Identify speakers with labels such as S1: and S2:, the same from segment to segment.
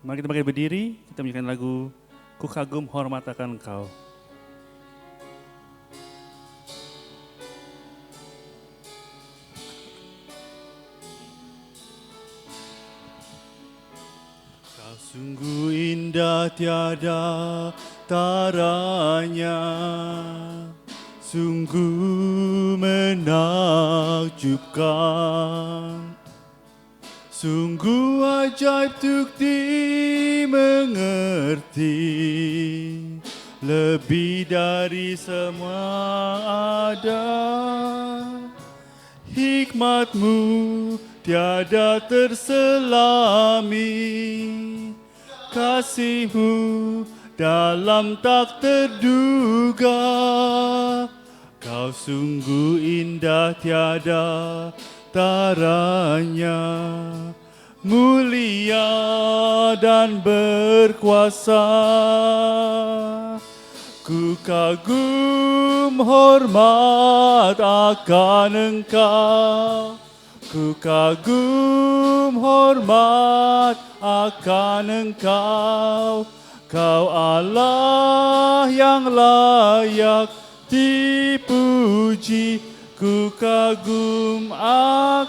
S1: Mari kita bangkit berdiri, kita menyanyikan lagu Ku Kagum Hormat Akan Engkau. Kau sungguh indah tiada taranya, sungguh menakjubkan, sungguh ajaib untuk dimengerti, lebih dari semua ada. Hikmat-Mu tiada terselami, kasih-Mu dalam tak terduga. Kau sungguh indah tiada taranya, mulia dan berkuasa. Ku kagum hormat akan Engkau, ku kagum hormat akan Engkau. Kau Allah yang layak dipuji, ku kagum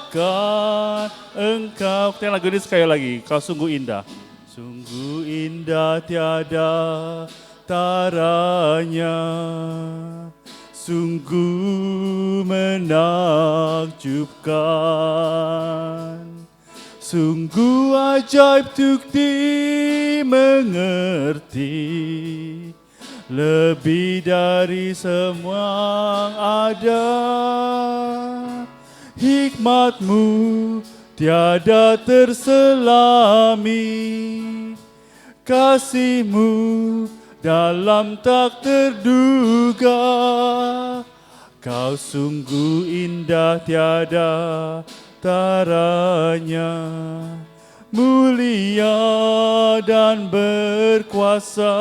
S1: akan Engkau. Kita lagu ini sekali lagi, kau sungguh indah. Sungguh indah tiada taranya, sungguh menakjubkan, sungguh ajaib untuk dimengerti, lebih dari semua ada. Hikmat-Mu tiada terselami, kasih-Mu dalam tak terduga. Kau sungguh indah tiada taranya, mulia dan berkuasa.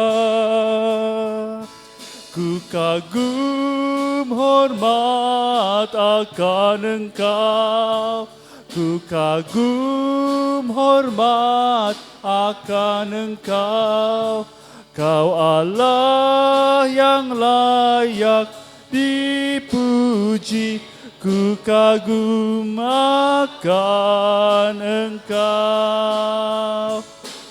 S1: Ku kagum hormat akan Engkau, ku kagum hormat akan Engkau. Kau Allah yang layak dipuji, ku kagum akan Engkau.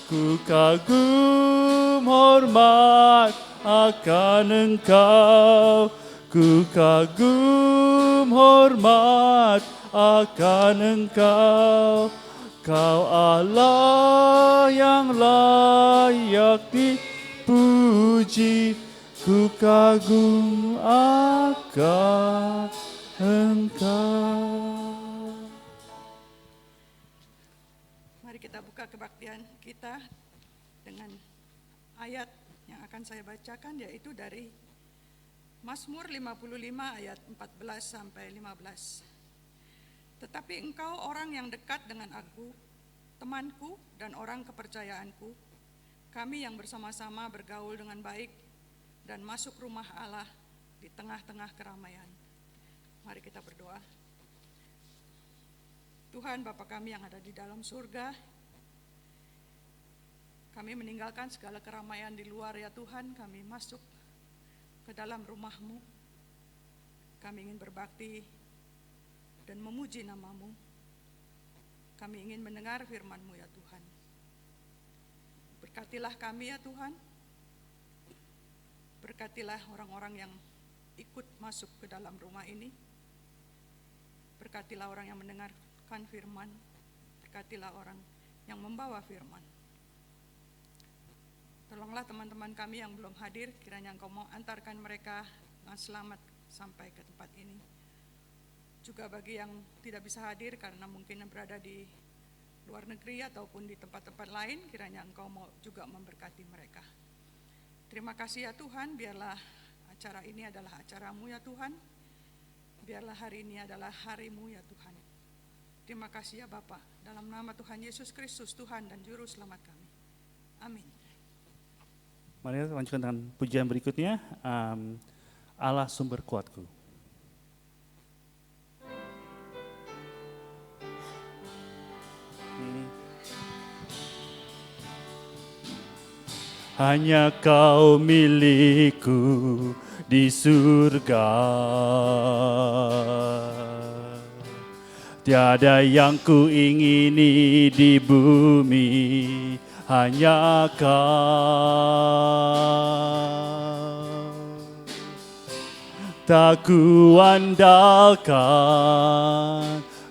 S1: Ku kagum hormat akan Engkau, ku kagum hormat akan Engkau. Kau Allah yang layak dipuji, ku kagum akan Engkau.
S2: Mari kita buka kebaktian kita dengan ayat yang akan saya bacakan, yaitu dari Mazmur 55 ayat 14 sampai 15. Tetapi Engkau orang yang dekat dengan aku, temanku dan orang kepercayaanku, kami yang bersama-sama bergaul dengan baik dan masuk rumah Allah di tengah-tengah keramaian. Mari kita berdoa. Tuhan Bapa kami yang ada di dalam surga, kami meninggalkan segala keramaian di luar ya Tuhan, kami masuk ke dalam rumah-Mu. Kami ingin berbakti dan memuji nama-Mu. Kami ingin mendengar firman-Mu ya Tuhan. Berkatilah kami ya Tuhan. Berkatilah orang-orang yang ikut masuk ke dalam rumah ini. Berkatilah orang yang mendengarkan firman. Berkatilah orang yang membawa firman. Tolonglah teman-teman kami yang belum hadir, kiranya Engkau mau antarkan mereka dengan selamat sampai ke tempat ini. Juga bagi yang tidak bisa hadir karena mungkin berada di luar negeri ataupun di tempat-tempat lain, kiranya Engkau mau juga memberkati mereka. Terima kasih ya Tuhan, biarlah acara ini adalah acara-Mu ya Tuhan. Biarlah hari ini adalah hari-Mu ya Tuhan. Terima kasih ya Bapa, dalam nama Tuhan Yesus Kristus, Tuhan dan Juru Selamat kami. Amin.
S1: Mari kita lanjutkan dengan pujian berikutnya, Allah sumber kuatku. hanya Kau milikku di surga. Tiada yang ku ingini di bumi, hanya Kau. Tak ku andalkan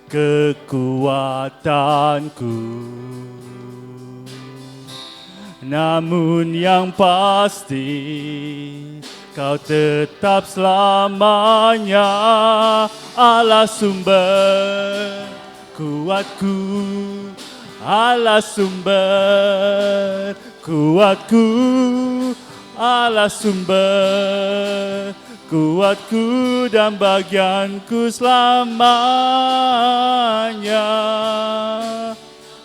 S1: kekuatanku, namun yang pasti Kau tetap selamanya Allah sumber kuatku, Allah sumber kuatku, Allah sumber kuatku dan bagianku selamanya.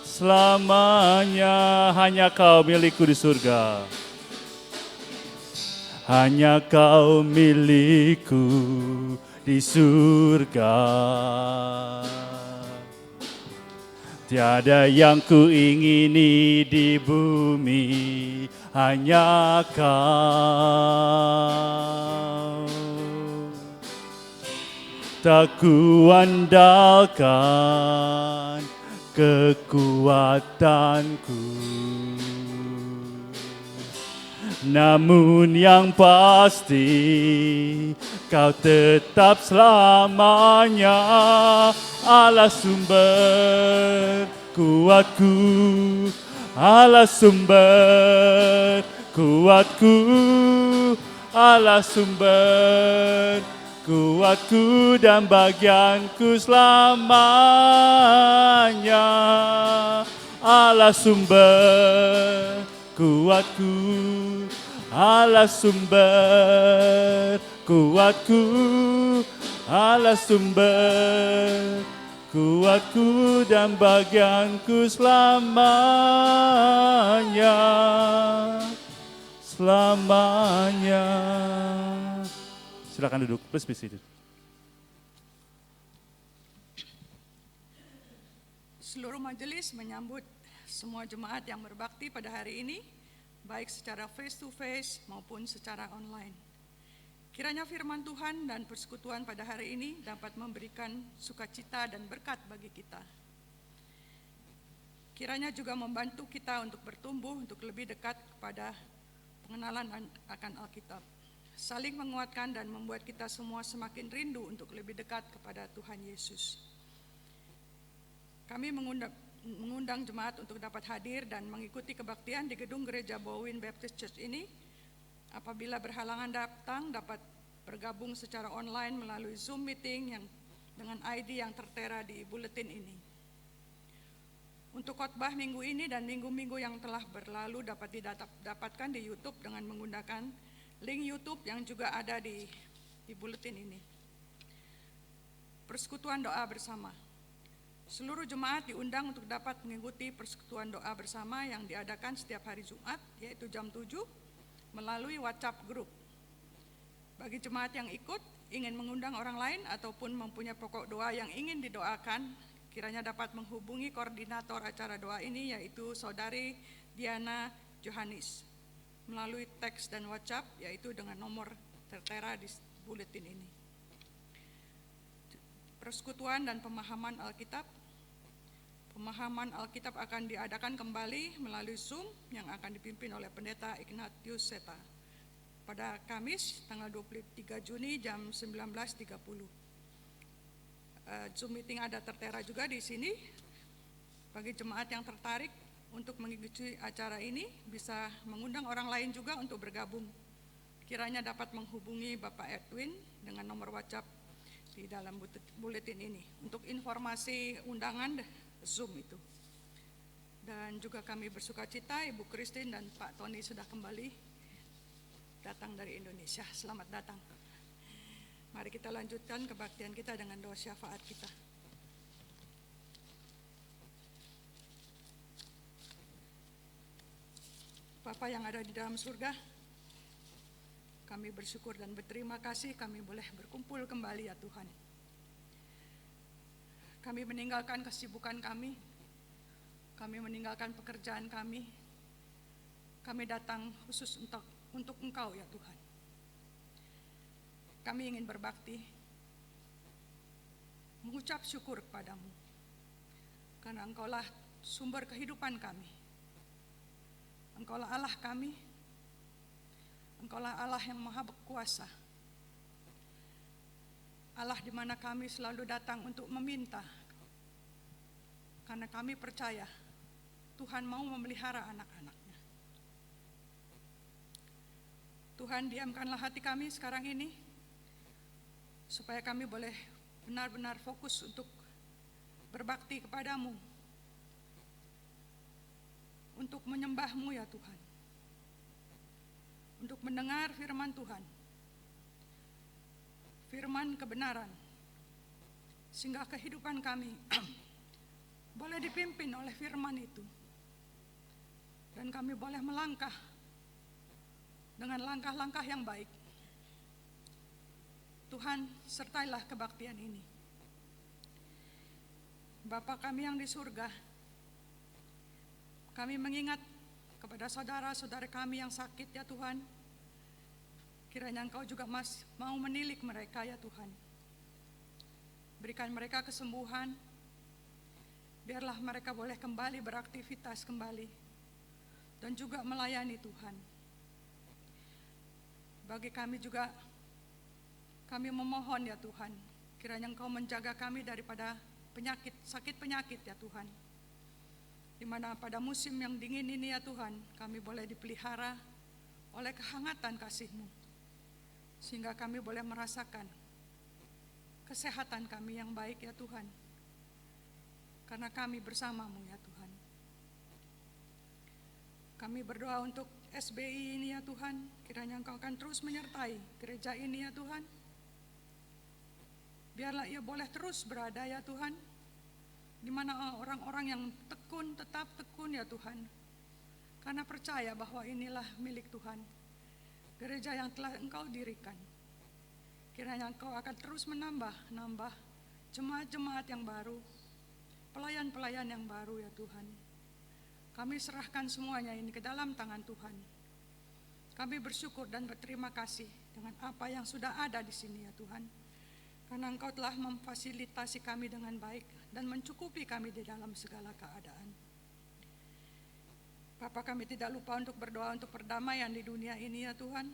S1: Selamanya hanya Kau milikku di surga. Hanya Kau milikku di surga. Tiada yang ku ingini di bumi, hanya Kau. Tak ku andalkan kekuatanku, namun yang pasti Kau tetap selamanya Allah sumber kuatku, Allah sumber kuatku, Allah sumber kuatku dan bagianku selamanya. Allah sumber kuatku, Allah sumber kuatku, Allah sumber kuatku dan bagianku selamanya. Selamanya. Silakan duduk, please be seated.
S2: Seluruh majelis menyambut semua jemaat yang berbakti pada hari ini, baik secara face to face maupun secara online. Kiranya firman Tuhan dan persekutuan pada hari ini dapat memberikan sukacita dan berkat bagi kita. Kiranya juga membantu kita untuk bertumbuh, untuk lebih dekat kepada pengenalan akan Alkitab. Saling menguatkan dan membuat kita semua semakin rindu untuk lebih dekat kepada Tuhan Yesus. Kami mengundang jemaat untuk dapat hadir dan mengikuti kebaktian di gedung gereja Bowen Baptist Church ini. Apabila berhalangan datang, dapat bergabung secara online melalui Zoom meeting yang dengan ID yang tertera di buletin ini. Untuk khotbah minggu ini dan minggu-minggu yang telah berlalu dapat didapatkan di YouTube dengan menggunakan link YouTube yang juga ada di buletin ini. Persekutuan doa bersama. Seluruh jemaat diundang untuk dapat mengikuti persekutuan doa bersama yang diadakan setiap hari Jumat, yaitu jam 7, melalui WhatsApp group. Bagi jemaat yang ikut, ingin mengundang orang lain ataupun mempunyai pokok doa yang ingin didoakan, kiranya dapat menghubungi koordinator acara doa ini, yaitu Saudari Diana Johannes, melalui teks dan WhatsApp, yaitu dengan nomor tertera di buletin ini. Persekutuan dan pemahaman Alkitab. Pemahaman Alkitab akan diadakan kembali melalui Zoom yang akan dipimpin oleh Pendeta Ignatius Seta pada Kamis tanggal 23 Juni jam 19.30. Zoom meeting ada tertera juga di sini. Bagi jemaat yang tertarik untuk mengikuti acara ini bisa mengundang orang lain juga untuk bergabung. Kiranya dapat menghubungi Bapak Edwin dengan nomor WhatsApp di dalam buletin ini untuk informasi undangan Zoom itu. Dan juga kami bersukacita Ibu Christine dan Pak Tony sudah kembali datang dari Indonesia. Selamat datang. Mari kita lanjutkan kebaktian kita dengan doa syafaat kita. Bapa yang ada di dalam surga, kami bersyukur dan berterima kasih kami boleh berkumpul kembali ya Tuhan. Kami meninggalkan kesibukan kami meninggalkan pekerjaan kami, kami datang khusus untuk Engkau ya Tuhan. Kami ingin berbakti, mengucap syukur kepadamu, karena Engkaulah sumber kehidupan kami. Engkaulah Allah kami, Engkaulah Allah yang maha berkuasa. Allah di mana kami selalu datang untuk meminta, karena kami percaya Tuhan mau memelihara anak-anak-Nya. Tuhan, diamkanlah hati kami sekarang ini, supaya kami boleh benar-benar fokus untuk berbakti kepadamu, untuk menyembah-Mu ya Tuhan, untuk mendengar firman Tuhan, firman kebenaran, sehingga kehidupan kami boleh dipimpin oleh firman itu, dan kami boleh melangkah dengan langkah-langkah yang baik. Tuhan, sertailah kebaktian ini. Bapa kami yang di surga, kami mengingat kepada saudara-saudara kami yang sakit ya Tuhan. Kiranya Engkau juga mau menilik mereka ya Tuhan. Berikan mereka kesembuhan, biarlah mereka boleh kembali beraktivitas kembali, dan juga melayani Tuhan. Bagi kami juga, kami memohon ya Tuhan, kiranya Engkau menjaga kami daripada sakit penyakit ya Tuhan. Di mana pada musim yang dingin ini ya Tuhan, kami boleh dipelihara oleh kehangatan kasih-Mu, sehingga kami boleh merasakan kesehatan kami yang baik ya Tuhan, karena kami bersama-Mu ya Tuhan. Kami berdoa untuk SBI ini ya Tuhan, kiranya Engkau akan terus menyertai gereja ini ya Tuhan. Biarlah ia boleh terus berada ya Tuhan, di mana orang-orang yang tekun, tetap tekun ya Tuhan, karena percaya bahwa inilah milik Tuhan, gereja yang telah Engkau dirikan. Kiranya Engkau akan terus menambah jemaat-jemaat yang baru, pelayan-pelayan yang baru ya Tuhan. Kami serahkan semuanya ini ke dalam tangan Tuhan. Kami bersyukur dan berterima kasih dengan apa yang sudah ada di sini ya Tuhan, karena Engkau telah memfasilitasi kami dengan baik dan mencukupi kami di dalam segala keadaan. Bapa, kami tidak lupa untuk berdoa untuk perdamaian di dunia ini ya Tuhan.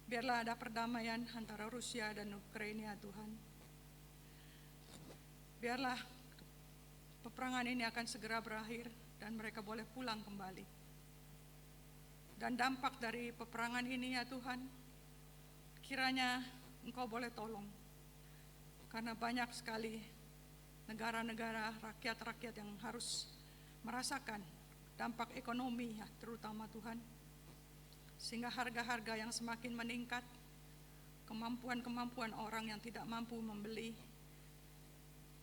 S2: Biarlah ada perdamaian antara Rusia dan Ukraina ya Tuhan. Biarlah peperangan ini akan segera berakhir dan mereka boleh pulang kembali. Dan dampak dari peperangan ini ya Tuhan, kiranya Engkau boleh tolong, karena banyak sekali negara-negara, rakyat-rakyat yang harus merasakan dampak ekonomi ya, terutama Tuhan, sehingga harga-harga yang semakin meningkat, kemampuan-kemampuan orang yang tidak mampu membeli,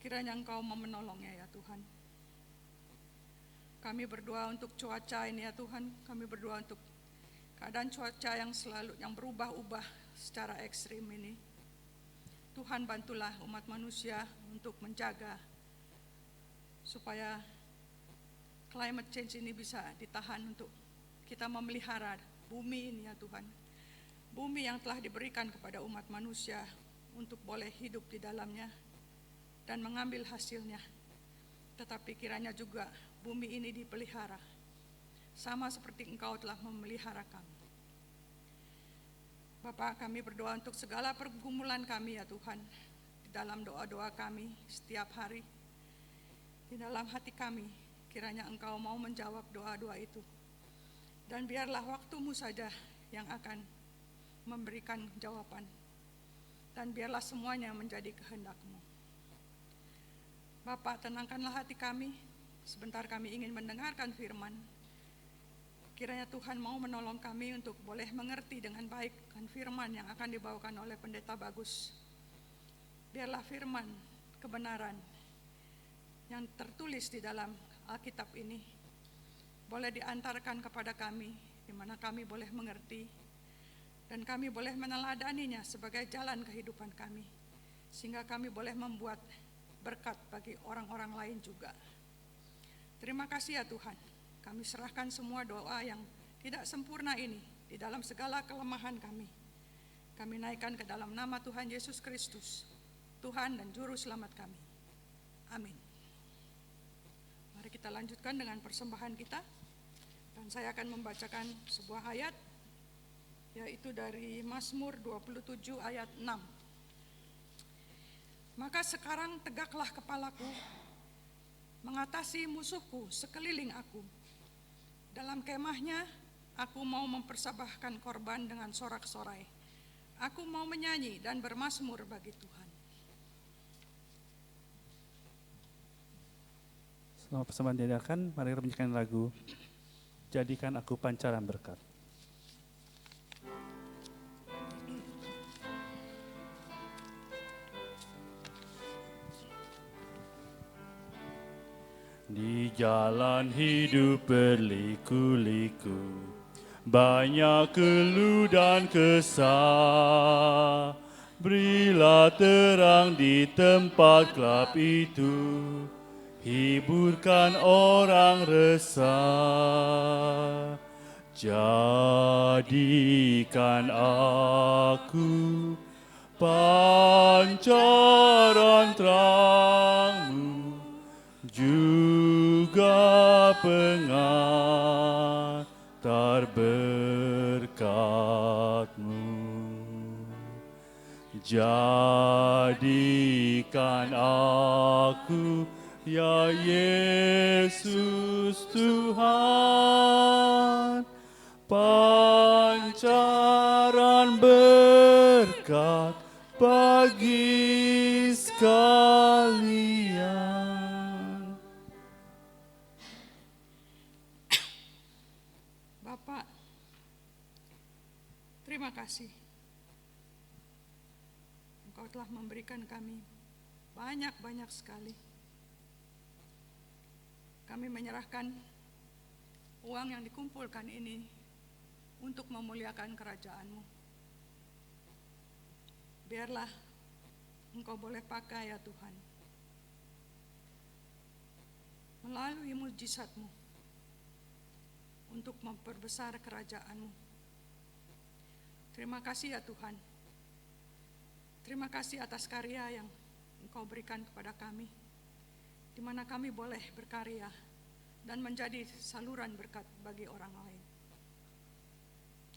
S2: kiranya Engkau mau menolongnya ya Tuhan. Kami berdoa untuk cuaca ini ya Tuhan, kami berdoa untuk keadaan cuaca yang berubah-ubah secara ekstrim ini. Tuhan, bantulah umat manusia untuk menjaga supaya climate change ini bisa ditahan, untuk kita memelihara bumi ini ya Tuhan. Bumi yang telah diberikan kepada umat manusia untuk boleh hidup di dalamnya dan mengambil hasilnya. Tetapi kiranya juga bumi ini dipelihara, sama seperti Engkau telah memelihara kami. Bapak, kami berdoa untuk segala pergumulan kami ya Tuhan, di dalam doa-doa kami setiap hari, di dalam hati kami, kiranya Engkau mau menjawab doa-doa itu. Dan biarlah waktu-Mu saja yang akan memberikan jawaban, dan biarlah semuanya menjadi kehendak-Mu. Bapak, tenangkanlah hati kami, sebentar kami ingin mendengarkan firman. Kiranya Tuhan mau menolong kami untuk boleh mengerti dengan baik kan firman yang akan dibawakan oleh Pendeta Bagus. Biarlah firman kebenaran yang tertulis di dalam Alkitab ini boleh diantarkan kepada kami, di mana kami boleh mengerti dan kami boleh meneladaninya sebagai jalan kehidupan kami, sehingga kami boleh membuat berkat bagi orang-orang lain juga. Terima kasih ya Tuhan. Kami serahkan semua doa yang tidak sempurna ini di dalam segala kelemahan kami. Kami naikkan ke dalam nama Tuhan Yesus Kristus, Tuhan dan Juru Selamat kami. Amin. Mari kita lanjutkan dengan persembahan kita. Dan saya akan membacakan sebuah ayat, yaitu dari Mazmur 27 ayat 6. Maka sekarang tegaklah kepalaku, mengatasi musuhku sekeliling aku. Dalam kemahnya, aku mau mempersembahkan korban dengan sorak-sorai. Aku mau menyanyi dan bermazmur bagi Tuhan.
S1: Selama persembahan diadakan, mari kita menyanyikan lagu Jadikan Aku Pancaran Berkat. Di jalan hidup berliku-liku, banyak keluh dan kesah. Berilah terang di tempat gelap itu, hiburkan orang resah. Jadikan aku pancaran terang-Mu, juga pengantar berkat-Mu. Jadikan aku, ya Yesus Tuhan, pancaran berkat bagi sekalian.
S2: Bapak, terima kasih. Engkau telah memberikan kami banyak-banyak sekali. Kami menyerahkan uang yang dikumpulkan ini untuk memuliakan kerajaan-Mu. Biarlah Engkau boleh pakai ya Tuhan, melalui mujizat-Mu untuk memperbesar kerajaan-Mu. Terima kasih ya Tuhan. Terima kasih atas karya yang Engkau berikan kepada kami, di mana kami boleh berkarya dan menjadi saluran berkat bagi orang lain.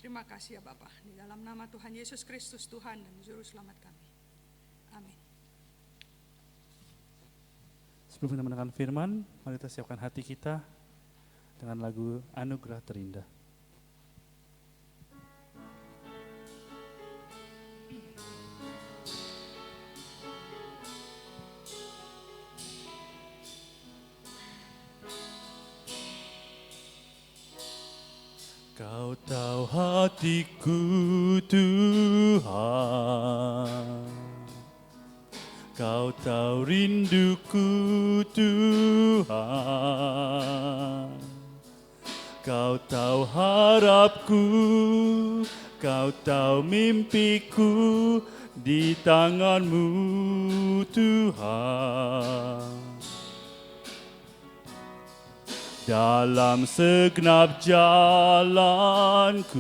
S2: Terima kasih ya Bapa, di dalam nama Tuhan Yesus Kristus, Tuhan dan Juru Selamat kami. Amin.
S1: Sebelum kita mendengarkan firman, mari kita siapkan hati kita dengan lagu Anugerah Terindah. Kau tahu hatiku Tuhan, Kau tahu rinduku Tuhan, Kau tahu harapku, Kau tahu mimpiku di tangan-Mu Tuhan. Dalam segenap jalanku,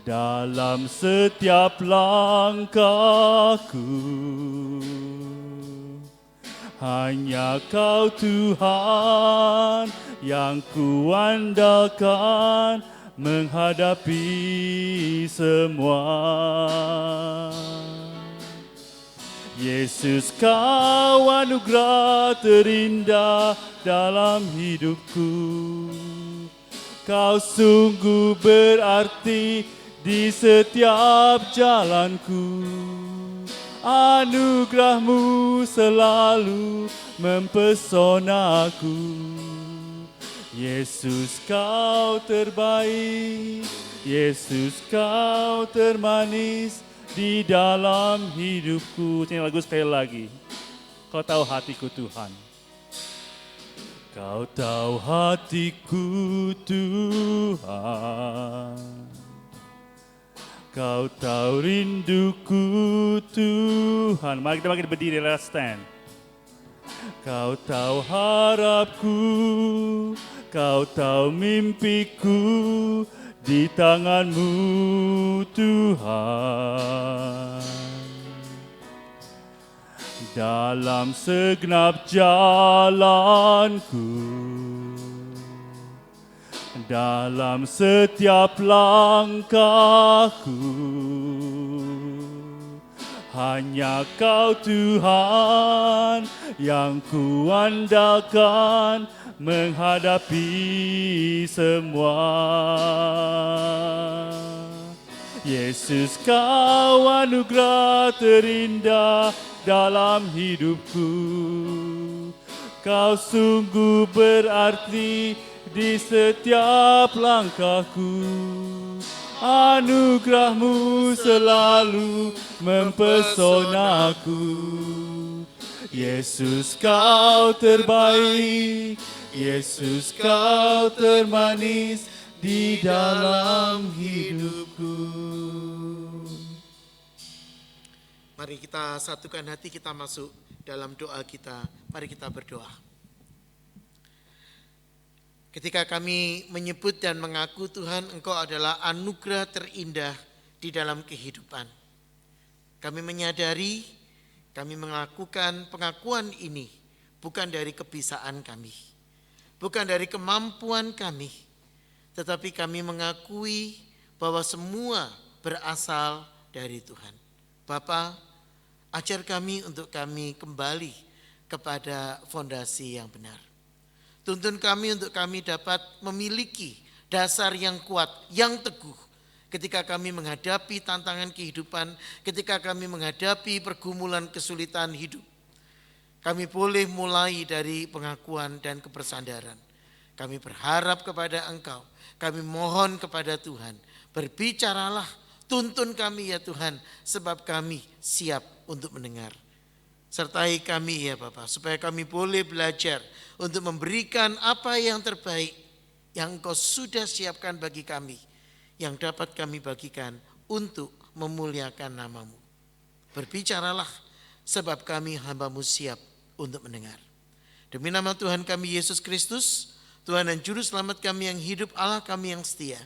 S1: dalam setiap langkahku, hanya Kau Tuhan yang kuandalkan menghadapi semua. Yesus, Kau anugerah terindah dalam hidupku. Kau sungguh berarti di setiap jalanku. Anugerah-Mu selalu mempesonaku. Yesus, Kau terbaik. Yesus, Kau termanis di dalam hidupku. Ini lagu sekali lagi. Kau tahu hatiku Tuhan. Kau tahu hatiku Tuhan. Kau tahu rinduku Tuhan. Mari kita berdiri, let's stand. Kau tahu harapku, Kau tahu mimpiku di tangan-Mu Tuhan. Dalam segenap jalanku, dalam setiap langkahku, hanya Kau Tuhan yang kuandalkan menghadapi semua. Yesus, Kau anugerah terindah dalam hidupku. Kau sungguh berarti di setiap langkahku. Anugerah-Mu selalu mempesonaku. Yesus, Kau terbaik. Yesus, Kau termanis di dalam hidupku.
S3: Mari kita satukan hati, kita masuk dalam doa kita. Mari kita berdoa. Ketika kami menyebut dan mengaku Tuhan, Engkau adalah anugerah terindah di dalam kehidupan. Kami menyadari, kami melakukan pengakuan ini bukan dari kebisaan kami, bukan dari kemampuan kami, tetapi kami mengakui bahwa semua berasal dari Tuhan. Bapa, ajar kami untuk kami kembali kepada fondasi yang benar. Tuntun kami untuk kami dapat memiliki dasar yang kuat, yang teguh ketika kami menghadapi tantangan kehidupan, ketika kami menghadapi pergumulan kesulitan hidup. Kami boleh mulai dari pengakuan dan kebersandaran. Kami berharap kepada Engkau, kami mohon kepada Tuhan, berbicaralah, tuntun kami ya Tuhan, sebab kami siap untuk mendengar. Sertai kami ya Bapa, supaya kami boleh belajar untuk memberikan apa yang terbaik yang Engkau sudah siapkan bagi kami, yang dapat kami bagikan untuk memuliakan nama-Mu. Berbicaralah, sebab kami hamba-Mu siap untuk mendengar. Demi nama Tuhan kami Yesus Kristus, Tuhan dan Juru Selamat kami yang hidup, Allah kami yang setia,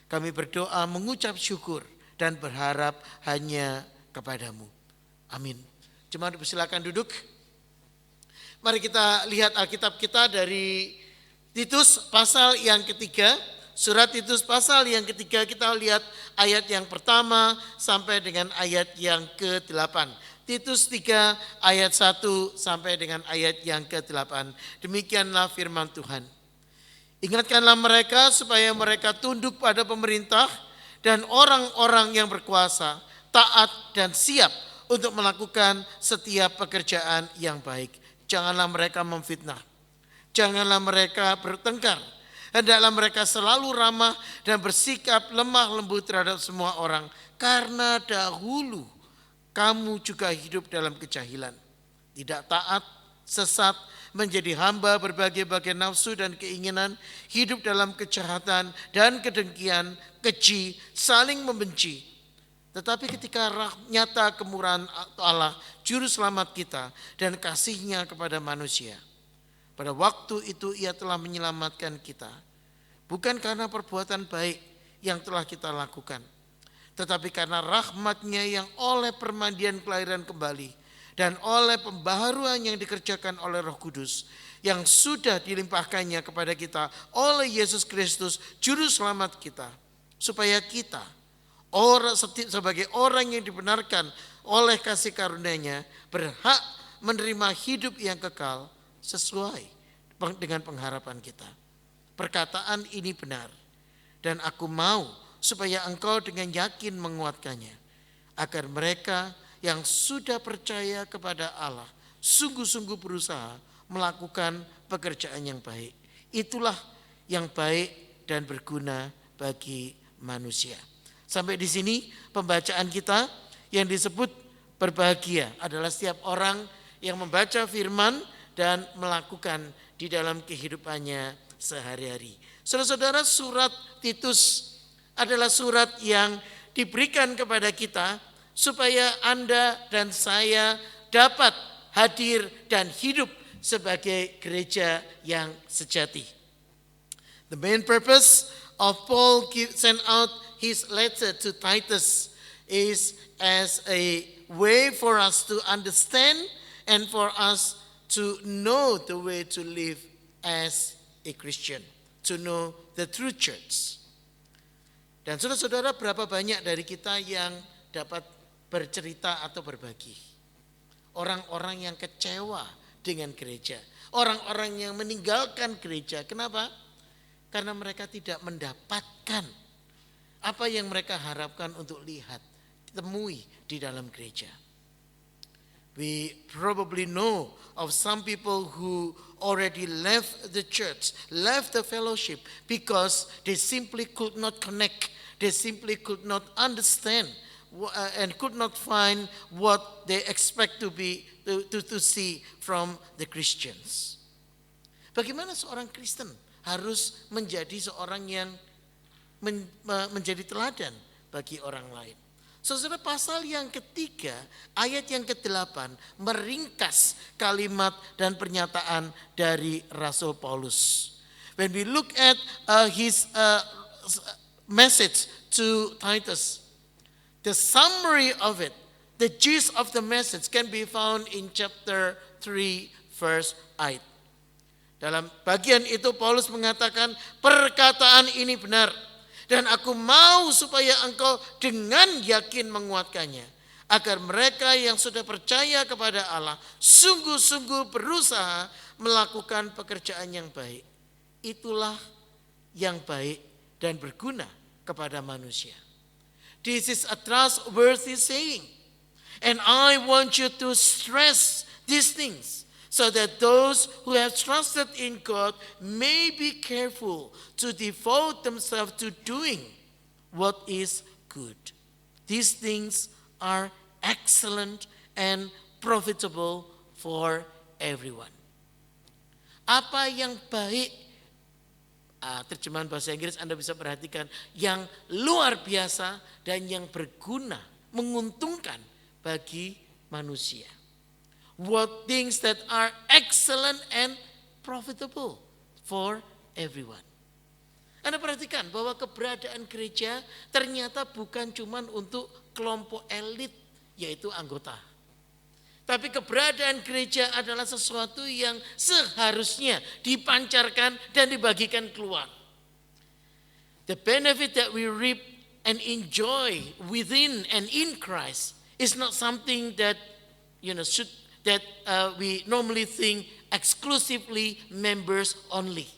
S3: kami berdoa mengucap syukur dan berharap hanya kepada-Mu. Amin. Jemaat silakan duduk. Mari kita lihat Alkitab kita dari Titus pasal yang ketiga. Surat Titus pasal yang ketiga, kita lihat ayat yang pertama sampai dengan ayat yang ke-8. Titus 3 ayat 1 sampai dengan ayat yang ke-8. Demikianlah firman Tuhan. Ingatkanlah mereka supaya mereka tunduk pada pemerintah dan orang-orang yang berkuasa, taat dan siap untuk melakukan setiap pekerjaan yang baik. Janganlah mereka memfitnah, janganlah mereka bertengkar. Hendaklah mereka selalu ramah dan bersikap lemah lembut terhadap semua orang. Karena dahulu kamu juga hidup dalam kejahilan, tidak taat, sesat, menjadi hamba berbagai-bagai nafsu dan keinginan, hidup dalam kejahatan dan kedengkian, keji, saling membenci. Tetapi ketika nyata kemurahan Allah, Juru Selamat kita dan kasih-Nya kepada manusia, pada waktu itu Ia telah menyelamatkan kita, bukan karena perbuatan baik yang telah kita lakukan, tetapi karena rahmat-Nya yang oleh permandian kelahiran kembali dan oleh pembaharuan yang dikerjakan oleh Roh Kudus yang sudah dilimpahkannya kepada kita oleh Yesus Kristus, Juru Selamat kita, supaya kita sebagai orang yang dibenarkan oleh kasih karunia-Nya berhak menerima hidup yang kekal sesuai dengan pengharapan kita. Perkataan ini benar, dan aku mau supaya engkau dengan yakin menguatkannya, agar mereka yang sudah percaya kepada Allah sungguh-sungguh berusaha melakukan pekerjaan yang baik. Itulah yang baik dan berguna bagi manusia. Sampai di sini pembacaan kita. Yang disebut berbahagia adalah setiap orang yang membaca firman dan melakukan di dalam kehidupannya sehari-hari. Saudara-saudara, surat Titus adalah surat yang diberikan kepada kita supaya Anda dan saya dapat hadir dan hidup sebagai gereja yang sejati. The main purpose of Paul sent out his letter to Titus is as a way for us to understand and for us to know the way to live as a Christian, to know the true church. Dan saudara-saudara, berapa banyak dari kita yang dapat bercerita atau berbagi? Orang-orang yang kecewa dengan gereja, orang-orang yang meninggalkan gereja. Kenapa? Karena mereka tidak mendapatkan apa yang mereka harapkan untuk lihat, temui di dalam gereja. We probably know of some people who already left the church, left the fellowship because they simply could not connect, they simply could not understand and could not find what they expect to see from the Christians. Bagaimana seorang Kristen harus menjadi seorang yang menjadi teladan bagi orang lain? Saudara, pasal yang ketiga, ayat yang ke-8 meringkas kalimat dan pernyataan dari Rasul Paulus. When we look at his message to Titus, the summary of it, the gist of the message can be found in chapter 3 verse 8. Dalam bagian itu Paulus mengatakan, perkataan ini benar dan aku mau supaya engkau dengan yakin menguatkannya, agar mereka yang sudah percaya kepada Allah sungguh-sungguh berusaha melakukan pekerjaan yang baik. Itulah yang baik dan berguna kepada manusia. This is a trustworthy saying, and I want you to stress these things, so that those who have trusted in God may be careful to devote themselves to doing what is good. These things are excellent and profitable for everyone. Apa yang baik, terjemahan bahasa Inggris Anda bisa perhatikan, yang luar biasa dan yang berguna, menguntungkan bagi manusia. What things that are excellent and profitable for everyone. Anda perhatikan bahwa keberadaan gereja ternyata bukan cuma untuk kelompok elit, yaitu anggota. Tapi keberadaan gereja adalah sesuatu yang seharusnya dipancarkan dan dibagikan keluar. The benefit that we reap and enjoy within and in Christ is not something that we normally think exclusively members only.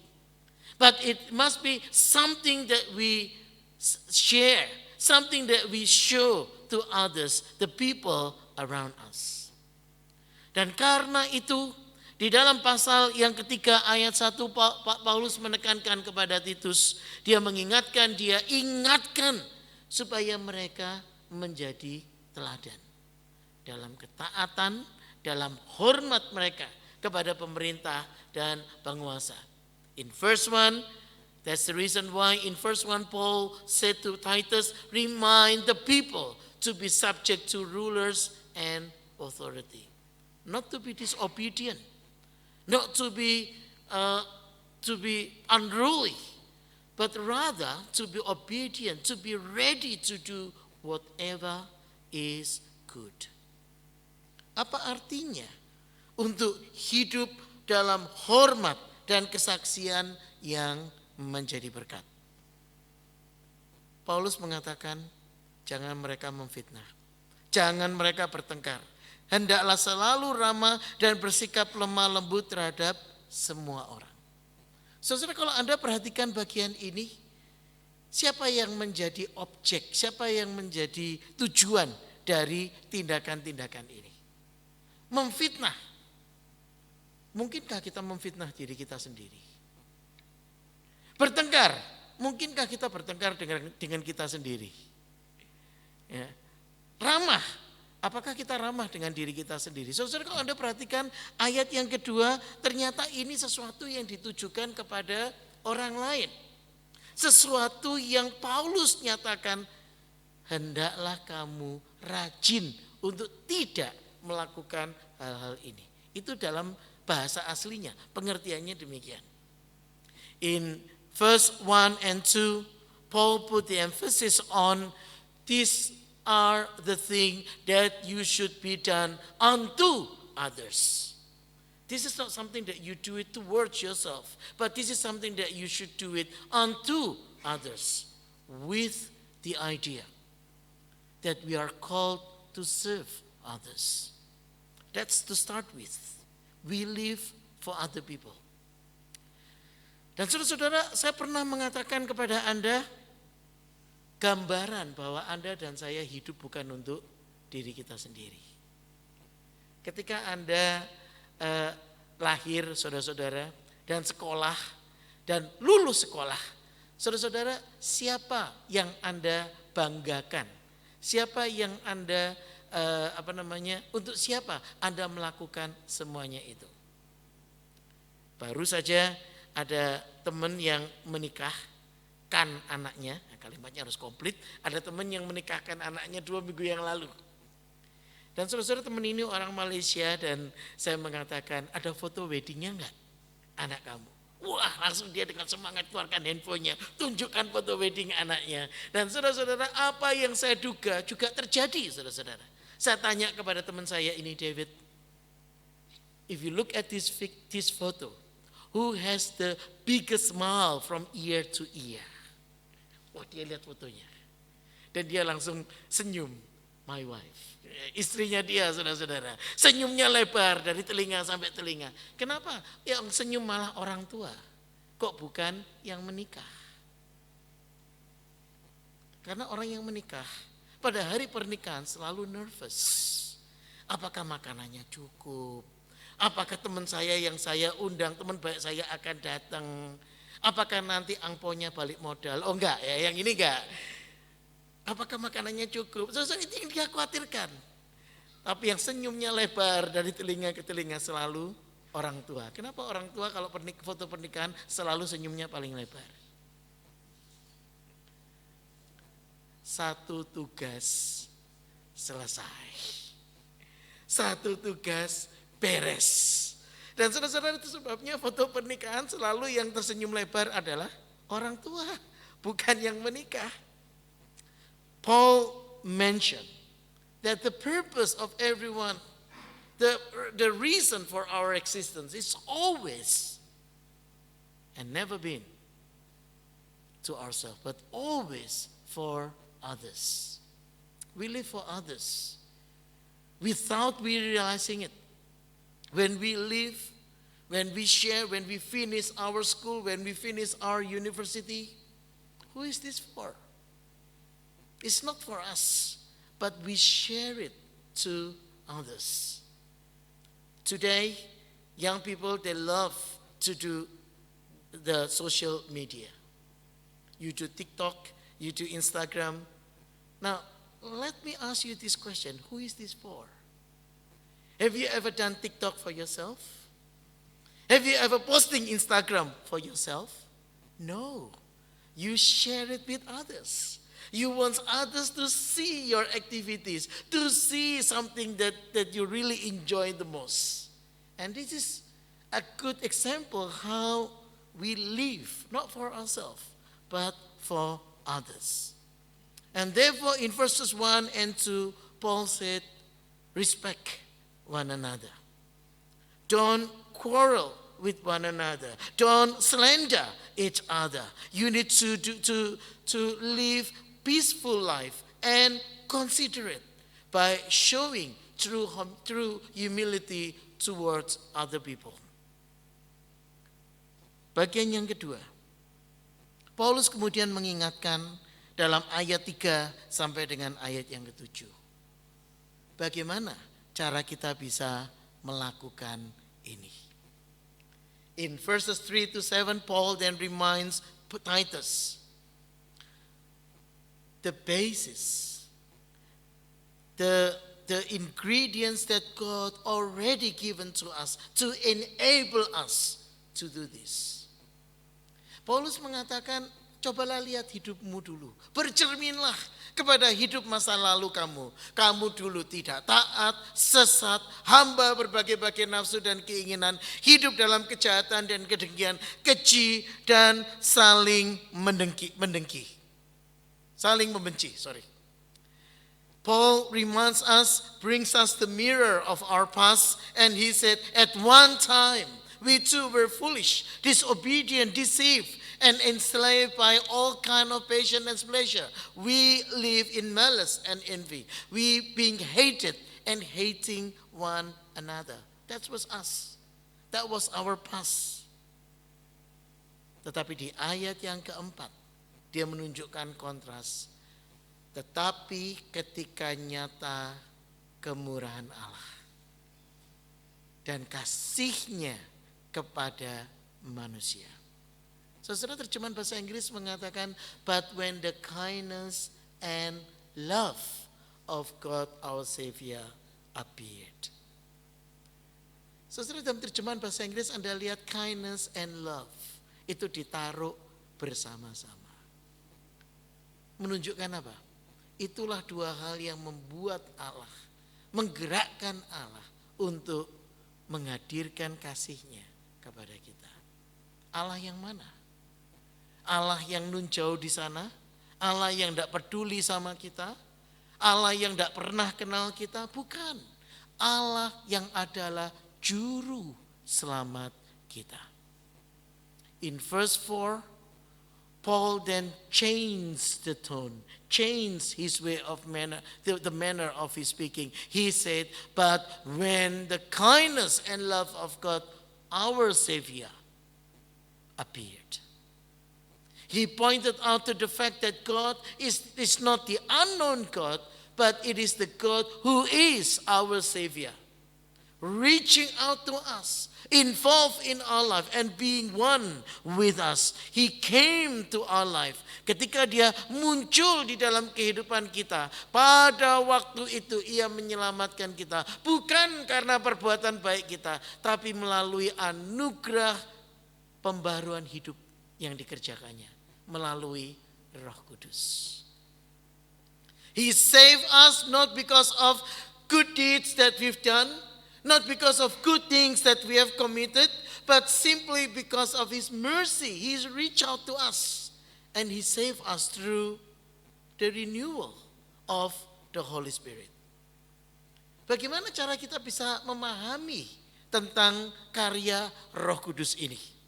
S3: But it must be something that we share, something that we show to others, the people around us. Dan karena itu, di dalam pasal yang ketiga ayat 1, Paulus menekankan kepada Titus, dia mengingatkan, dia ingatkan supaya mereka menjadi teladan dalam ketaatan, dalam hormat mereka kepada pemerintah dan penguasa. In verse 1, that's the reason why in verse 1 Paul said to Titus, remind the people to be subject to rulers and authority. Not to be disobedient, not to be unruly, but rather to be obedient, to be ready to do whatever is good. Apa artinya untuk hidup dalam hormat dan kesaksian yang menjadi berkat? Paulus mengatakan, jangan mereka memfitnah, jangan mereka bertengkar. Hendaklah selalu ramah dan bersikap lemah lembut terhadap semua orang. Saudara, kalau Anda perhatikan bagian ini, siapa yang menjadi objek, siapa yang menjadi tujuan dari tindakan-tindakan ini? Memfitnah. Mungkinkah kita memfitnah diri kita sendiri? Bertengkar. Mungkinkah kita bertengkar dengan kita sendiri? Ya. Ramah. Apakah kita ramah dengan diri kita sendiri? Saudara, kalau Anda perhatikan ayat yang kedua, ternyata ini sesuatu yang ditujukan kepada orang lain. Sesuatu yang Paulus nyatakan, hendaklah kamu rajin untuk tidak melakukan hal-hal ini. Itu dalam bahasa aslinya, pengertiannya demikian. In verse 1 and 2, Paul put the emphasis on these are the things that you should be done unto others. This is not something that you do it towards yourself, but this is something that you should do it unto others, with the idea that we are called to serve others. That's to start with. We live for other people. Dan saudara-saudara, saya pernah mengatakan kepada Anda gambaran bahwa Anda dan saya hidup bukan untuk diri kita sendiri. Ketika Anda lahir, saudara-saudara, dan sekolah, dan lulus sekolah, saudara-saudara, siapa yang Anda banggakan? Siapa yang Anda, untuk siapa Anda melakukan semuanya itu? Baru saja ada teman yang menikahkan anaknya, kalimatnya harus komplit, ada teman yang menikahkan anaknya 2 minggu yang lalu. Dan saudara-saudara, teman ini orang Malaysia dan saya mengatakan, ada foto weddingnya enggak anak kamu? Wah, langsung dia dengan semangat keluarkan handphonenya, tunjukkan foto wedding anaknya. Dan saudara-saudara, apa yang saya duga juga terjadi, saudara-saudara. Saya tanya kepada teman saya ini, David, if you look at this photo, who has the biggest smile from ear to ear? Wah, dia lihat fotonya. Dan dia langsung senyum, my wife. Istrinya dia, saudara-saudara. Senyumnya lebar dari telinga sampai telinga. Kenapa? Yang senyum malah orang tua. Kok bukan yang menikah? Karena orang yang menikah pada hari pernikahan selalu nervous. Apakah makanannya cukup? Apakah teman saya yang saya undang, teman baik saya akan datang? Apakah nanti angponya balik modal? Oh enggak ya, yang ini enggak. Apakah makanannya cukup? Itu yang dia khawatirkan. Tapi yang senyumnya lebar dari telinga ke telinga selalu orang tua. Kenapa orang tua kalau foto pernikahan selalu senyumnya paling lebar? Satu tugas selesai. Satu tugas beres. Dan saudara-saudara, itu sebabnya foto pernikahan selalu yang tersenyum lebar adalah orang tua, bukan yang menikah. Paul mentioned that the purpose of everyone, the reason for our existence is always and never been to ourselves, but always for others. We live for others without we realizing it. When we live, when we share, when we finish our school, when we finish our university, who is this for? It's not for us, but we share it to others. Today, young people, they love to do the social media. You do TikTok, you do Instagram. Now, let me ask you this question. Who is this for? Have you ever done TikTok for yourself? Have you ever posting Instagram for yourself? No. You share it with others. You want others to see your activities, to see something that you really enjoy the most. And this is a good example how we live, not for ourselves, but for others. And therefore in verses 1 and 2, Paul said, respect one another. Don't quarrel with one another. Don't slander each other. You need to live peaceful life and considerate by showing true humility towards other people. Bagian yang kedua, Paulus kemudian mengingatkan dalam ayat 3 sampai dengan ayat yang ke-7. Bagaimana cara kita bisa melakukan ini? In verses 3 to 7, Paul then reminds Titus the basis, the ingredients that God already given to us to enable us to do this. Paulus mengatakan cobalah lihat hidupmu dulu. Bercerminlah kepada hidup masa lalu kamu. Kamu dulu tidak taat, sesat, hamba berbagai-bagai nafsu dan keinginan, hidup dalam kejahatan dan kedengkian, keji dan saling mendengki. Saling membenci, Paul reminds us, brings us the mirror of our past, and he said, at one time, we too were foolish, disobedient, deceived, and enslaved by all kind of passion and pleasure. We live in malice and envy. We being hated and hating one another. That was us. That was our past. Tetapi di ayat yang keempat, dia menunjukkan kontras. Tetapi ketika nyata kemurahan Allah dan kasih-Nya kepada manusia. Saudara, terjemahan bahasa Inggris mengatakan, but when the kindness and love of God our Savior appeared. Saudara, dalam terjemahan bahasa Inggris Anda lihat kindness and love itu ditaruh bersama-sama. Menunjukkan apa? Itulah dua hal yang membuat Allah, menggerakkan Allah untuk menghadirkan kasih-Nya kepada kita. Allah yang mana? Allah yang nun jauh di sana? Allah yang tidak peduli sama kita? Allah yang tidak pernah kenal kita? Bukan. Allah yang adalah juru selamat kita. In verse 4, Paul then changed the tone, changed his way of manner, the manner of his speaking. He said, but when the kindness and love of God, our Savior, appeared. He pointed out to the fact that God is not the unknown God, but it is the God who is our Savior, reaching out to us, involved in our life and being one with us. He came to our life. Ketika dia muncul di dalam kehidupan kita, pada waktu itu ia menyelamatkan kita. Bukan karena perbuatan baik kita, tapi melalui anugerah pembaruan hidup yang dikerjakannya. Melalui Roh Kudus. He saved us not because of good deeds that we've done, not because of good things that we have committed, but simply because of His mercy. He's reached out to us and He saved us through the renewal of the Holy Spirit. Bagaimana cara kita bisa memahami tentang karya Roh Kudus ini?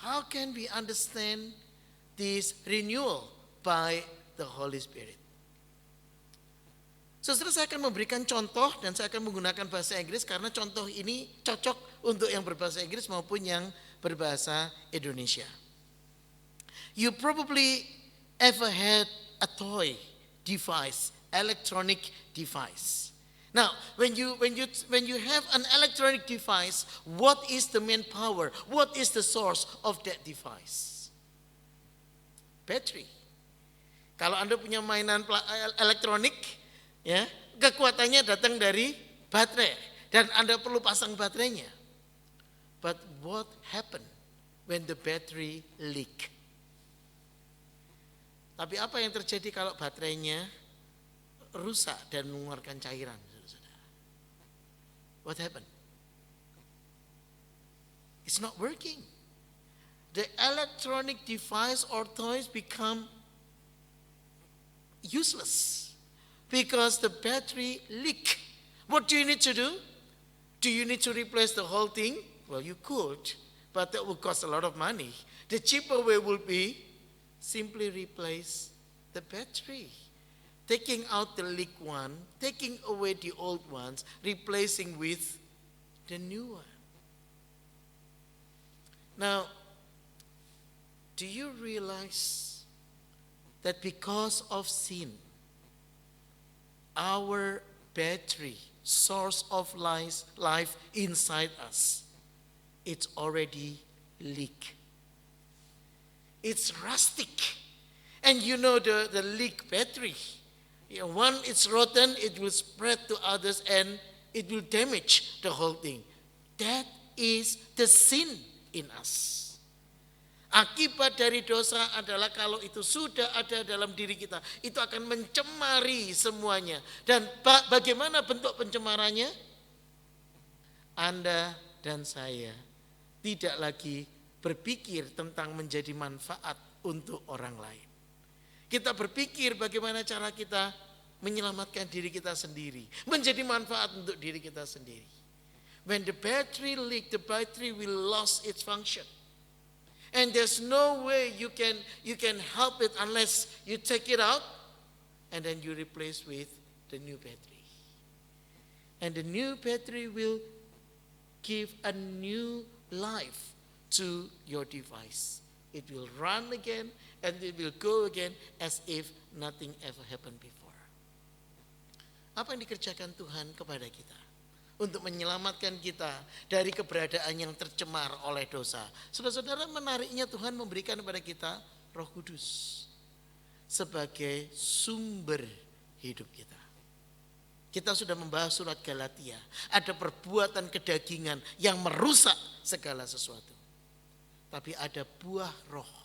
S3: How can we understand this renewal by the Holy Spirit? Saudara, saya akan memberikan contoh dan saya akan menggunakan bahasa Inggris karena contoh ini cocok untuk yang berbahasa Inggris maupun yang berbahasa Indonesia. You probably ever had a toy device, electronic device. Now, when you have an electronic device, what is the main power? What is the source of that device? Battery. Kalau Anda punya mainan elektronik, ya, kekuatannya datang dari baterai dan Anda perlu pasang baterainya. But what happened when the battery leak? Tapi apa yang terjadi kalau baterainya rusak dan mengeluarkan cairan? What happened? It's not working. The electronic device or toys become useless because the battery leak. What do you need to do? Do you need to replace the whole thing? Well, you could, but that would cost a lot of money. The cheaper way would be simply replace the battery. Taking out the leak one, taking away the old ones, replacing with the new one. Now, do you realize that because of sin, our battery, source of life inside us, it's already leak. It's rustic. And you know the leak battery. When it's rotten, it will spread to others and it will damage the whole thing. That is the sin in us. Akibat dari dosa adalah kalau itu sudah ada dalam diri kita, itu akan mencemari semuanya. Dan bagaimana bentuk pencemarannya? Anda dan saya tidak lagi berpikir tentang menjadi manfaat untuk orang lain. Kita berpikir bagaimana cara kita menyelamatkan diri kita sendiri, menjadi manfaat untuk diri kita sendiri. When the battery leak, the battery will lose its function. And there's no way you can help it unless you take it out and then you replace with the new battery. And the new battery will give a new life to your device. It will run again and it will go again as if nothing ever happened before. Apa yang dikerjakan Tuhan kepada kita? Untuk menyelamatkan kita dari keberadaan yang tercemar oleh dosa. Saudara-saudara, menariknya Tuhan memberikan kepada kita Roh Kudus sebagai sumber hidup kita. Kita sudah membahas surat Galatia. Ada perbuatan kedagingan yang merusak segala sesuatu. Tapi ada buah roh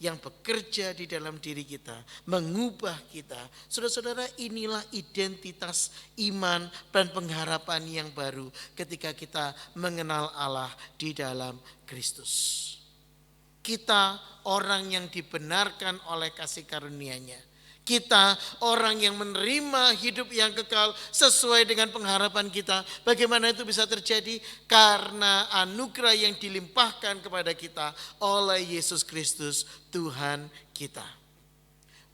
S3: yang bekerja di dalam diri kita, mengubah kita. Saudara-saudara, inilah identitas iman dan pengharapan yang baru ketika kita mengenal Allah di dalam Kristus. Kita orang yang dibenarkan oleh kasih karunia-Nya. Kita orang yang menerima hidup yang kekal sesuai dengan pengharapan kita. Bagaimana itu bisa terjadi? Karena anugerah yang dilimpahkan kepada kita oleh Yesus Kristus Tuhan kita.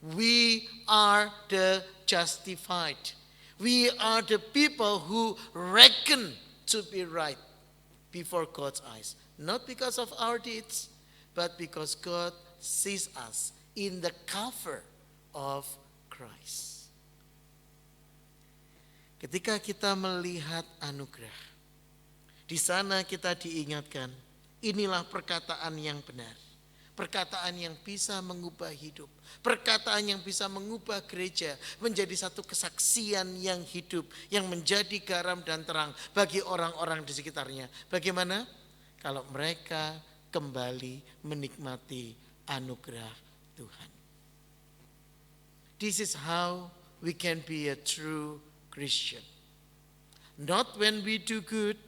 S3: We are the justified. We are the people who reckon to be right before God's eyes. Not because of our deeds, but because God sees us in the cover of Christ. Ketika kita melihat anugerah, di sana kita diingatkan, inilah perkataan yang benar. Perkataan yang bisa mengubah hidup. Perkataan yang bisa mengubah gereja menjadi satu kesaksian yang hidup, yang menjadi garam dan terang bagi orang-orang di sekitarnya. Bagaimana? Kalau mereka kembali menikmati anugerah Tuhan. This is how we can be a true Christian. Not when we do good,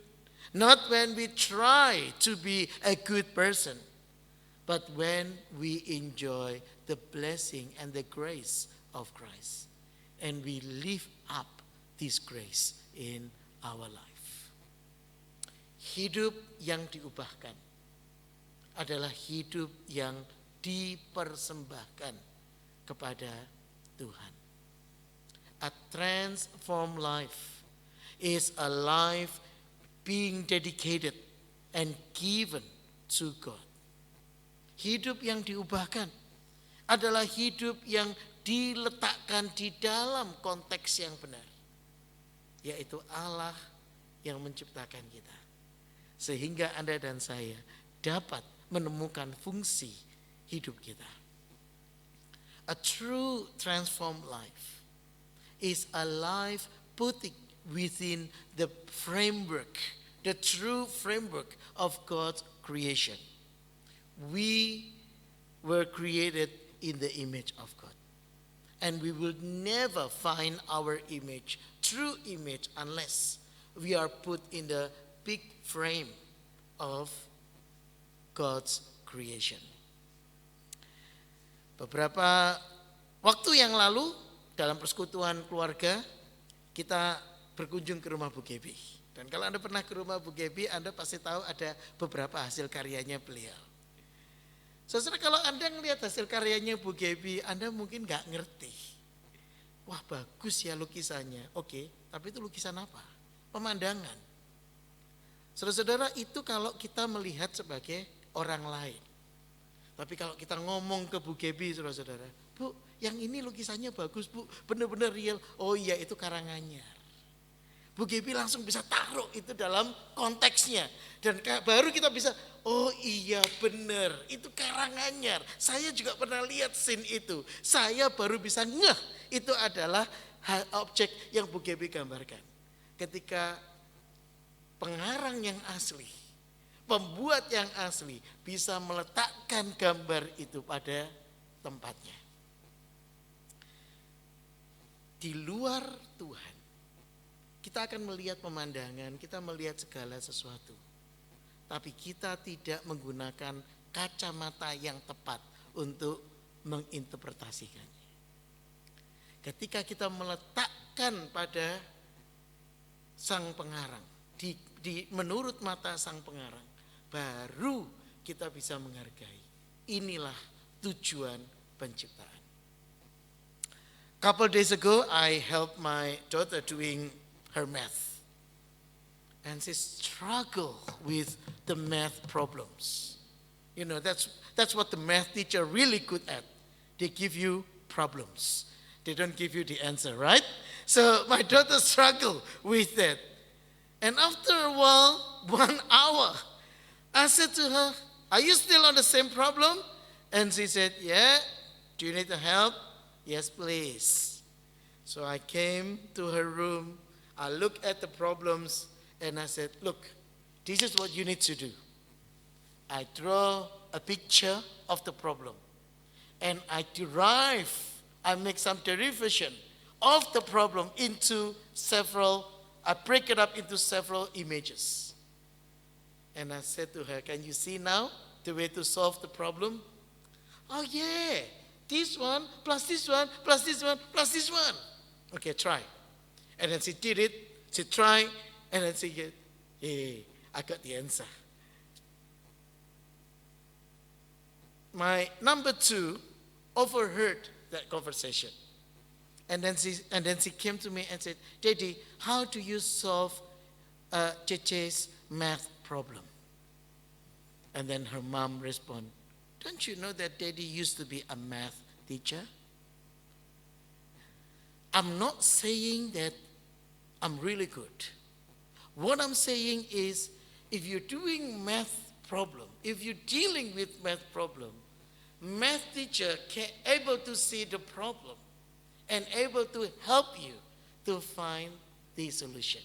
S3: not when we try to be a good person, but when we enjoy the blessing and the grace of Christ. And we live up this grace in our life. Hidup yang diubahkan adalah hidup yang dipersembahkan kepada Tuhan. A transformed life is a life being dedicated and given to God. Hidup yang diubahkan adalah hidup yang diletakkan di dalam konteks yang benar, yaitu Allah yang menciptakan kita. Sehingga Anda dan saya dapat menemukan fungsi hidup kita. A true transformed life is a life putting within the framework, the true framework of God's creation. We were created in the image of God. And we will never find our image, true image, unless we are put in the big frame of God's creation. Beberapa waktu yang lalu dalam persekutuan keluarga kita berkunjung ke rumah Bu Gebi. Dan kalau Anda pernah ke rumah Bu Gebi, Anda pasti tahu ada beberapa hasil karyanya beliau. Saudara, kalau Anda melihat hasil karyanya Bu Gebi, Anda mungkin gak ngerti. Wah, bagus ya lukisannya. Oke, tapi itu lukisan apa? Pemandangan. Saudara-saudara, itu kalau kita melihat sebagai orang lain. Tapi kalau kita ngomong ke Bu Gebi, saudara-saudara, Bu, yang ini lukisannya bagus Bu, benar-benar real. Oh iya, itu Karanganyar. Bu Gebi langsung bisa taruh itu dalam konteksnya. Dan baru kita bisa, oh iya benar, itu Karanganyar. Saya juga pernah lihat scene itu. Saya baru bisa ngeh, itu adalah objek yang Bu Gebi gambarkan. Ketika pengarang yang asli, pembuat yang asli bisa meletakkan gambar itu pada tempatnya. Di luar Tuhan, kita akan melihat pemandangan, kita melihat segala sesuatu. Tapi kita tidak menggunakan kacamata yang tepat untuk menginterpretasikannya. Ketika kita meletakkan pada sang pengarang, menurut mata sang pengarang, baru kita bisa menghargai. Inilah tujuan penciptaan. Couple days ago, I helped my daughter doing her math. And she struggled with the math problems. You know, that's what the math teacher really good at. They give you problems. They don't give you the answer, right? So my daughter struggled with that. And after a while, 1 hour, I said to her, "Are you still on the same problem?" And she said, "Yeah. Do you need help?" "Yes, please." So I came to her room. I looked at the problems and I said, "Look, this is what you need to do." I draw a picture of the problem and I make some derivation of the problem into I break it up into several images. And I said to her, "Can you see now the way to solve the problem?" "Oh yeah, this one plus this one plus this one plus this one." "Okay, try." And then she did it, she tried, and then she said, "Hey, I got the answer." My number 2 overheard that conversation. And then she came to me and said, "Daddy, how do you solve Cheche's math problem?" And then her mom responded, "Don't you know that Daddy used to be a math teacher?" I'm not saying that I'm really good. What I'm saying is, if you're doing math problem, if you're dealing with math problem, math teacher able to see the problem and able to help you to find the solution.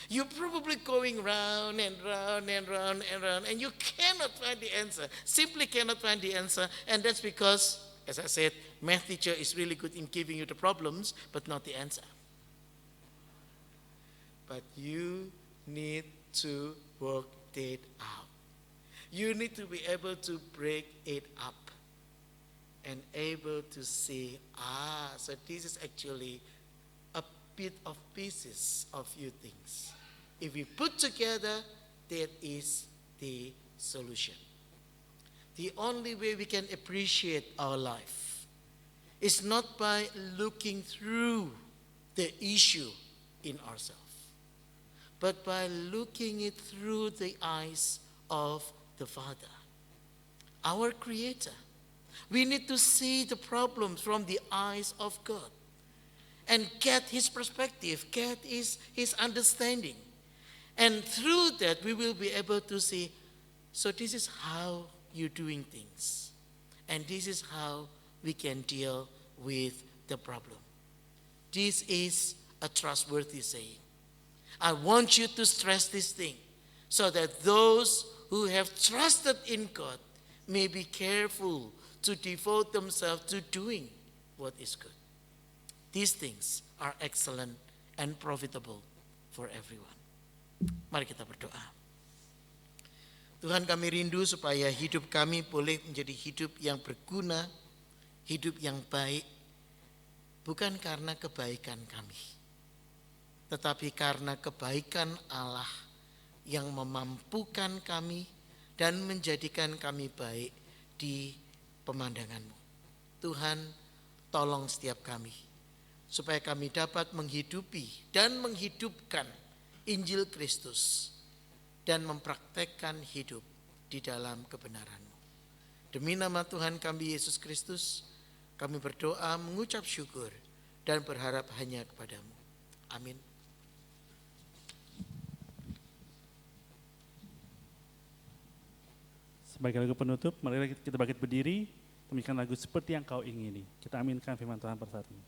S3: You're probably going round and round and round and round, and you cannot find the answer, simply cannot find the answer, and that's because, as I said, math teacher is really good in giving you the problems, but not the answer. But you need to work it out. You need to be able to break it up and able to see, so this is actually a bit of pieces of few things. If we put together, that is the solution. The only way we can appreciate our life is not by looking through the issue in ourselves, but by looking it through the eyes of the Father, our Creator. We need to see the problems from the eyes of God and get His perspective, get His understanding. And through that, we will be able to see, so this is how you're doing things. And this is how we can deal with the problem. This is a trustworthy saying. I want you to stress this thing so that those who have trusted in God may be careful to devote themselves to doing what is good. These things are excellent and profitable for everyone. Mari kita berdoa. Tuhan, kami rindu supaya hidup kami boleh menjadi hidup yang berguna, hidup yang baik, bukan karena kebaikan kami, tetapi karena kebaikan Allah yang memampukan kami dan menjadikan kami baik di pemandangan-Mu. Tuhan, tolong setiap kami supaya kami dapat menghidupi dan menghidupkan Injil Kristus dan mempraktekkan hidup di dalam kebenaran-Mu. Demi nama Tuhan kami Yesus Kristus, kami berdoa, mengucap syukur dan berharap hanya kepada-Mu. Amin.
S1: Sebagai lagu penutup, mari kita bangkit berdiri, menyanyikan lagu Seperti Yang Kau Ingini. Kita aminkan firman Tuhan pada saat ini.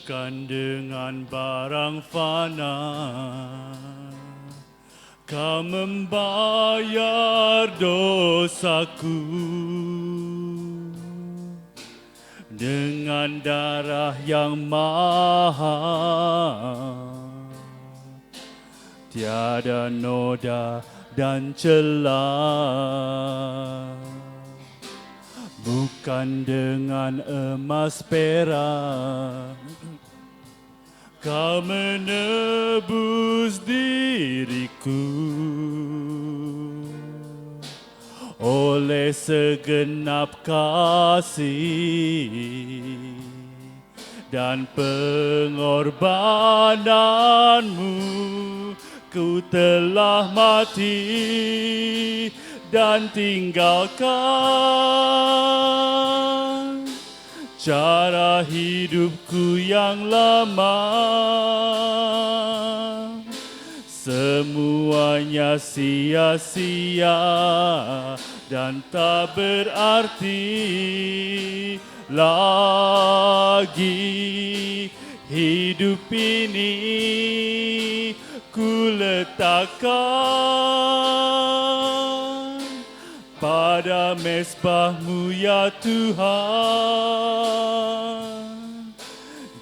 S1: Bukan dengan barang fana Kau membayar dosaku dengan darah yang mahal, tiada noda dan celah. Bukan dengan emas perak Kau menebus diriku, oleh segenap kasih dan pengorbananmu, ku telah mati dan tinggalkan cara hidupku yang lama. Semuanya sia-sia dan tak berarti lagi. Hidup ini ku letakkan pada mezbah-Mu ya Tuhan.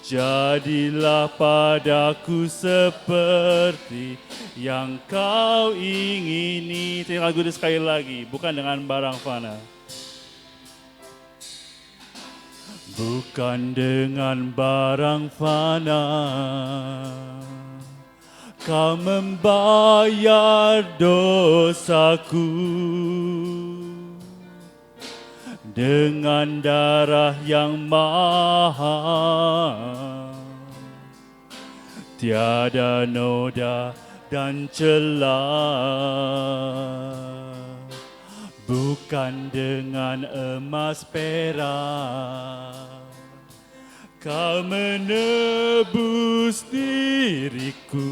S1: Jadilah padaku seperti yang Kau ingini. Tinggal lagu itu sekali lagi, bukan dengan barang fana. Bukan dengan barang fana Kau membayar dosaku, dengan darah yang mahal, tiada noda dan celah. Bukan dengan emas perak Kau menebus diriku,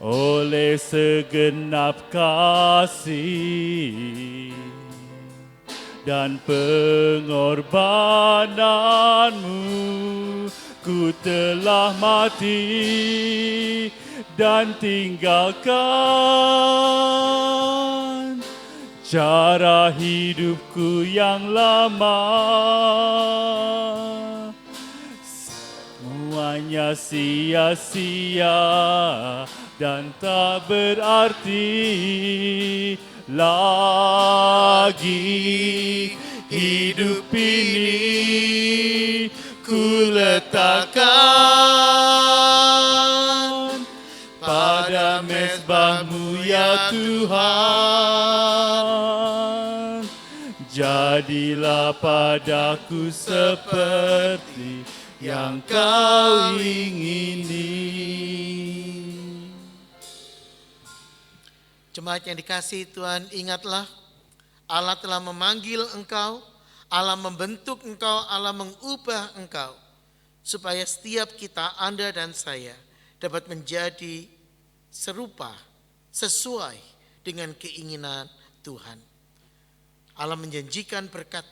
S1: oleh segenap kasih dan pengorbananmu, ku telah mati dan tinggalkan cara hidupku yang lama. Semuanya sia-sia dan tak berarti lagi. Hidup ini ku letakkan pada mezbah-Mu ya Tuhan. Jadilah padaku seperti yang Kau ingini.
S3: Jemaat yang dikasihi Tuhan, ingatlah Allah telah memanggil engkau, Allah membentuk engkau, Allah mengubah engkau, supaya setiap kita, Anda dan saya, dapat menjadi serupa, sesuai dengan keinginan Tuhan. Allah menjanjikan berkat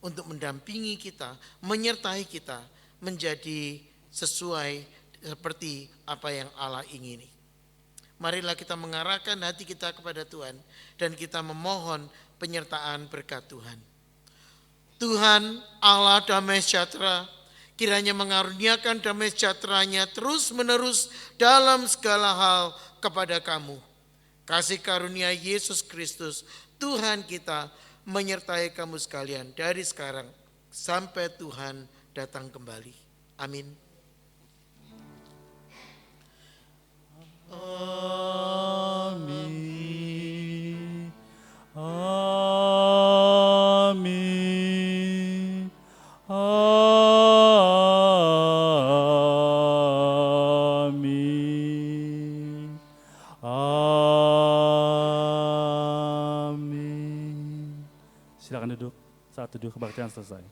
S3: untuk mendampingi kita, menyertai kita, menjadi sesuai seperti apa yang Allah ingini. Marilah kita mengarahkan hati kita kepada Tuhan dan kita memohon penyertaan berkat Tuhan. Tuhan Allah damai sejahtera, kiranya mengaruniakan damai sejahtera-Nya terus menerus dalam segala hal kepada kamu. Kasih karunia Yesus Kristus Tuhan kita menyertai kamu sekalian dari sekarang sampai Tuhan datang kembali. Amin.
S1: Amin. Amin. Amin. Amin. Silakan duduk. Saat teduh kebaktian selesai.